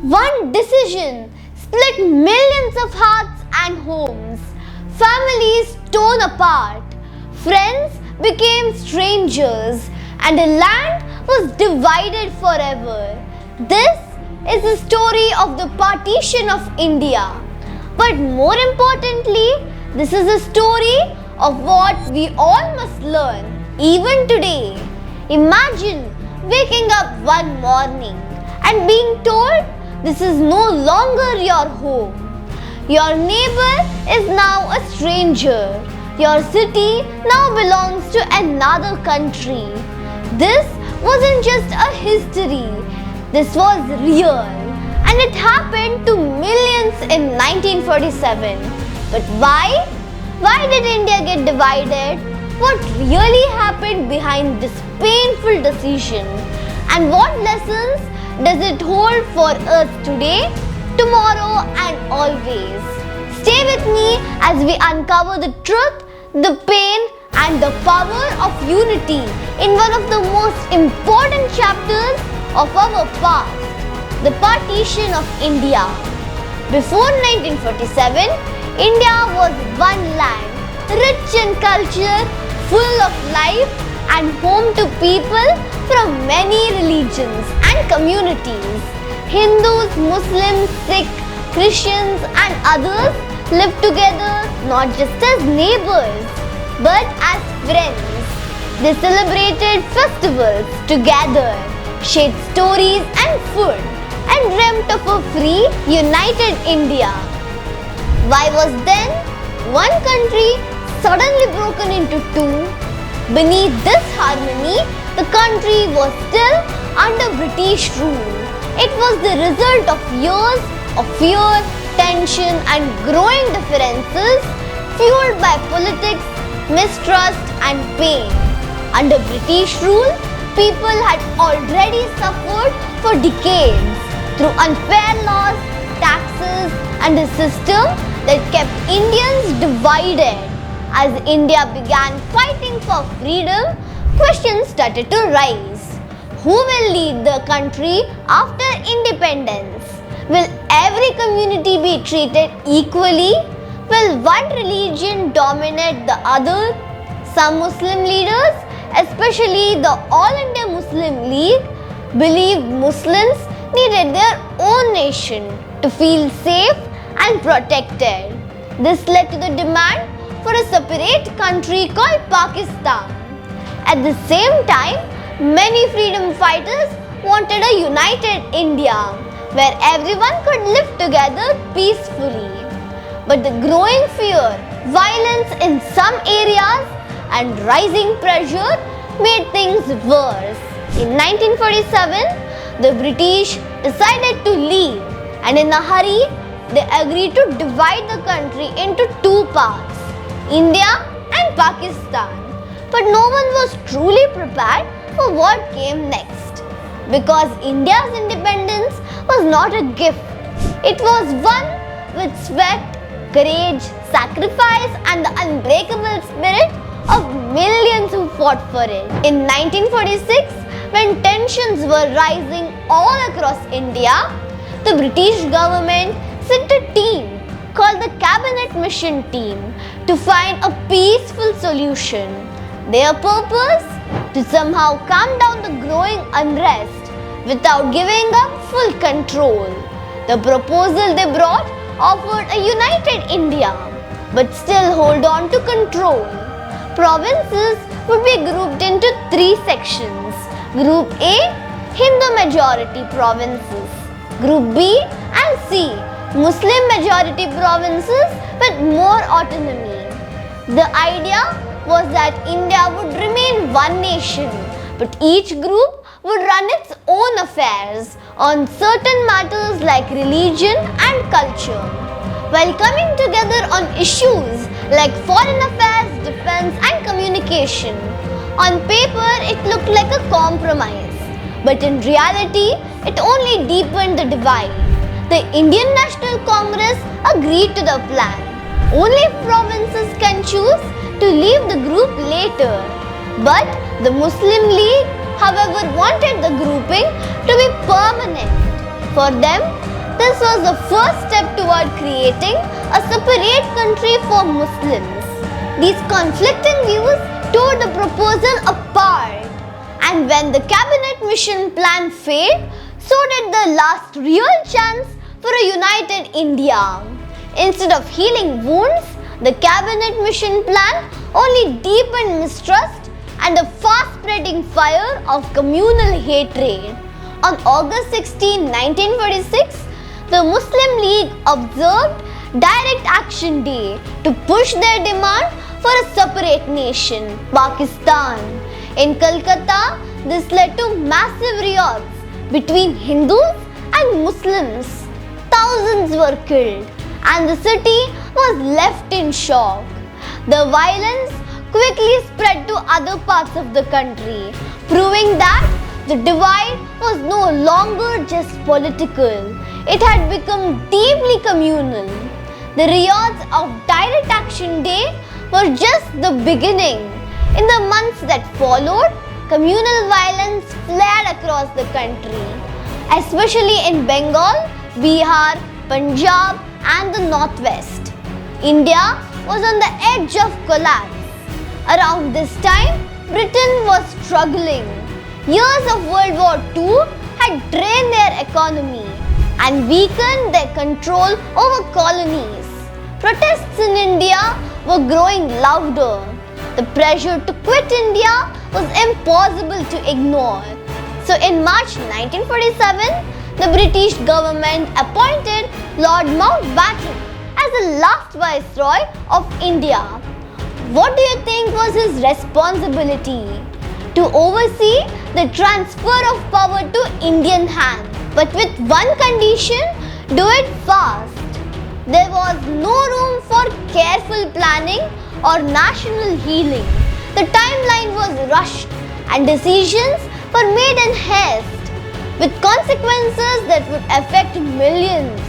One decision split millions of hearts and homes. Families torn apart. Friends became strangers and a land was divided forever. This is the story of the partition of India. But more importantly, this is a story of what we all must learn even today. Imagine waking up one morning and being told this is no longer your home. Your neighbor is now a stranger. Your city now belongs to another country. This wasn't just a history. This was real. And it happened to millions in 1947. But why? Why did India get divided? What really happened behind this painful decision? And what lessons does it hold for us today, tomorrow and always? Stay with me as we uncover the truth, the pain and the power of unity in one of the most important chapters of our past, the partition of India. Before 1947, India was one land, rich in culture, full of life and home to people from many religions and communities. Hindus, Muslims, Sikh, Christians and others lived together not just as neighbors but as friends. They celebrated festivals together, shared stories and food and dreamt of a free, united India. Why was then one country suddenly broken into two? Beneath this harmony, the country was still under British rule. It was the result of years of fear, tension and growing differences fueled by politics, mistrust and pain. Under British rule, people had already suffered for decades through unfair laws, taxes and a system that kept Indians divided. As India began fighting for freedom, questions started to rise. Who will lead the country after independence? Will every community be treated equally? Will one religion dominate the other? Some Muslim leaders, especially the All India Muslim League, believed Muslims needed their own nation to feel safe and protected. This led to the demand for a separate country called Pakistan. At the same time, many freedom fighters wanted a united India where everyone could live together peacefully. But the growing fear, violence in some areas and rising pressure made things worse. In 1947, the British decided to leave and in a hurry, they agreed to divide the country into two parts, India and Pakistan. But no one was truly prepared for what came next. Because India's independence was not a gift. It was won with sweat, courage, sacrifice and the unbreakable spirit of millions who fought for it. In 1946, when tensions were rising all across India, the British government sent a team called the Cabinet Mission Team to find a peaceful solution. Their purpose? To somehow calm down the growing unrest without giving up full control. The proposal they brought offered a united India, but still hold on to control. Provinces would be grouped into three sections. Group A, Hindu majority provinces. Group B and C, Muslim majority provinces with more autonomy. The idea was that India would remain one nation, but each group would run its own affairs on certain matters like religion and culture, while coming together on issues like foreign affairs, defense and communication. On paper, it looked like a compromise, but in reality, it only deepened the divide. The Indian National Congress agreed to the plan. Only provinces can choose to leave the group later. But the Muslim League, however, wanted the grouping to be permanent. For them, This was the first step toward creating a separate country for Muslims. These conflicting views tore the proposal apart, and when the cabinet mission plan failed, so did the last real chance for a united India. Instead of healing wounds, the cabinet mission plan only deepened mistrust and a fast-spreading fire of communal hatred. On August 16, 1946, the Muslim League observed Direct Action Day to push their demand for a separate nation, Pakistan. In Calcutta, this led to massive riots between Hindus and Muslims. Thousands were killed and the city was left in shock. The violence quickly spread to other parts of the country, proving that the divide was no longer just political. It had become deeply communal. The riots of Direct Action Day were just the beginning. In the months that followed, communal violence flared across the country, especially in Bengal, Bihar, Punjab, and the Northwest. India was on the edge of collapse. Around this time, Britain was struggling. Years of World War II had drained their economy and weakened their control over colonies. Protests in India were growing louder. The pressure to quit India was impossible to ignore. So in March 1947, the British government appointed Lord Mountbatten as the last Viceroy of India. What do you think was his responsibility? To oversee the transfer of power to Indian hands. But with one condition, do it fast. There was no room for careful planning or national healing. The timeline was rushed and decisions were made in haste, with consequences that would affect millions.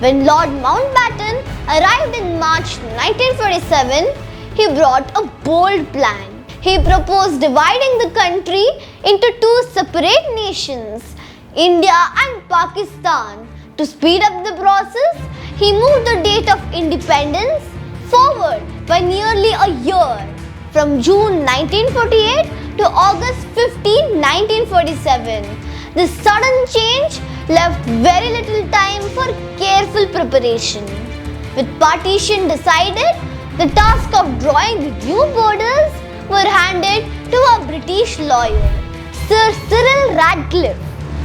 When Lord Mountbatten arrived in March 1947, he brought a bold plan. He proposed dividing the country into two separate nations, India and Pakistan. To speed up the process, he moved the date of independence forward by nearly a year, from June 1948 to August 15, 1947. This sudden change left very little time for careful preparation. With partition decided, the task of drawing the new borders were handed to a British lawyer, Sir Cyril Radcliffe,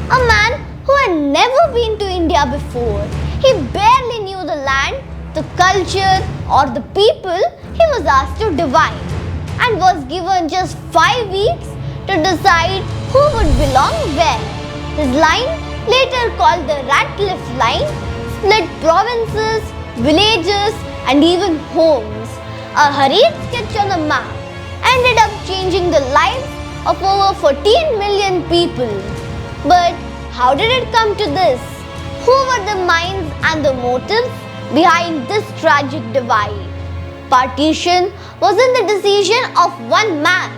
a man who had never been to India before. He barely knew the land, the culture, or the people he was asked to divide, and was given just 5 weeks to decide who would belong where. His line, later called the Radcliffe Line, split provinces, villages, and even homes. A hurried sketch on a map ended up changing the lives of over 14 million people. But how did it come to this? Who were the minds and the motives behind this tragic divide? Partition wasn't the decision of one man.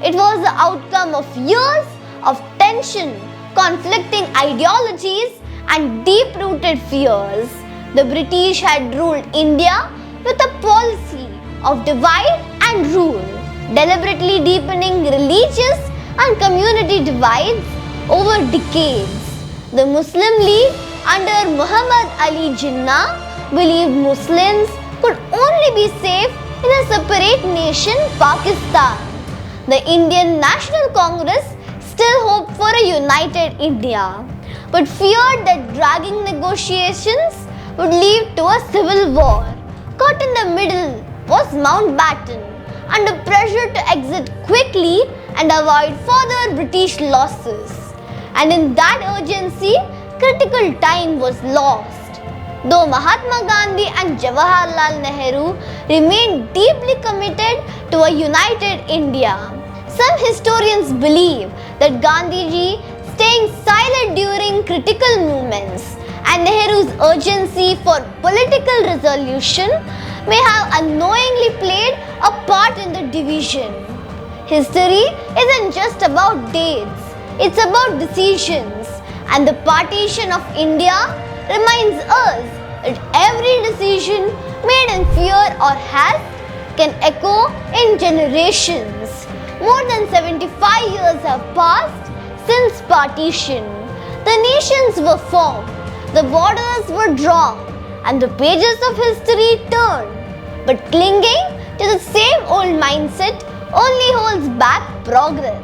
It was the outcome of years of tension, conflicting ideologies, and deep-rooted fears. The British had ruled India with a policy of divide and rule, deliberately deepening religious and community divides over decades. The Muslim League under Muhammad Ali Jinnah believed Muslims could only be safe in a separate nation, Pakistan. The Indian National Congress still hoped for a united India, but feared that dragging negotiations would lead to a civil war. Caught in the middle was Mountbatten, under pressure to exit quickly and avoid further British losses. And in that urgency, critical time was lost. Though Mahatma Gandhi and Jawaharlal Nehru remained deeply committed to a united India, some historians believe that Gandhiji staying silent during critical moments and Nehru's urgency for political resolution may have unknowingly played a part in the division. History isn't just about dates, it's about decisions, and the partition of India reminds us that every decision made in fear or haste can echo in generations. More than 75 years have passed since partition. The nations were formed, the borders were drawn, and the pages of history turned. But clinging to the same old mindset only holds back progress.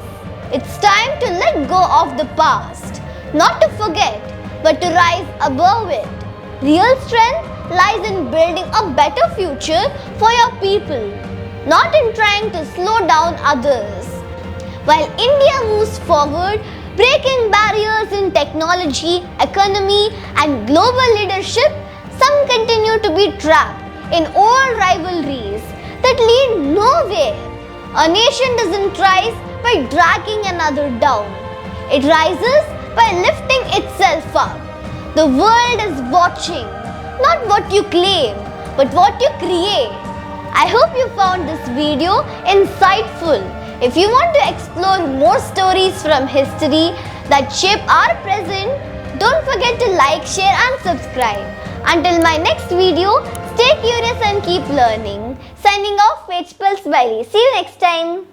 It's time to let go of the past, not to forget, but to rise above it. Real strength lies in building a better future for your people, not in trying to slow down others. While India moves forward, breaking barriers in technology, economy, and global leadership, some continue to be trapped in old rivalries that lead nowhere. A nation doesn't rise by dragging another down. It rises by lifting itself up. The world is watching, not what you claim, but what you create. I hope you found this video insightful. If you want to explore more stories from history that shape our present, don't forget to like, share and subscribe. Until my next video, stay curious and keep learning. Signing off, Page Pulse Bailey. See you next time.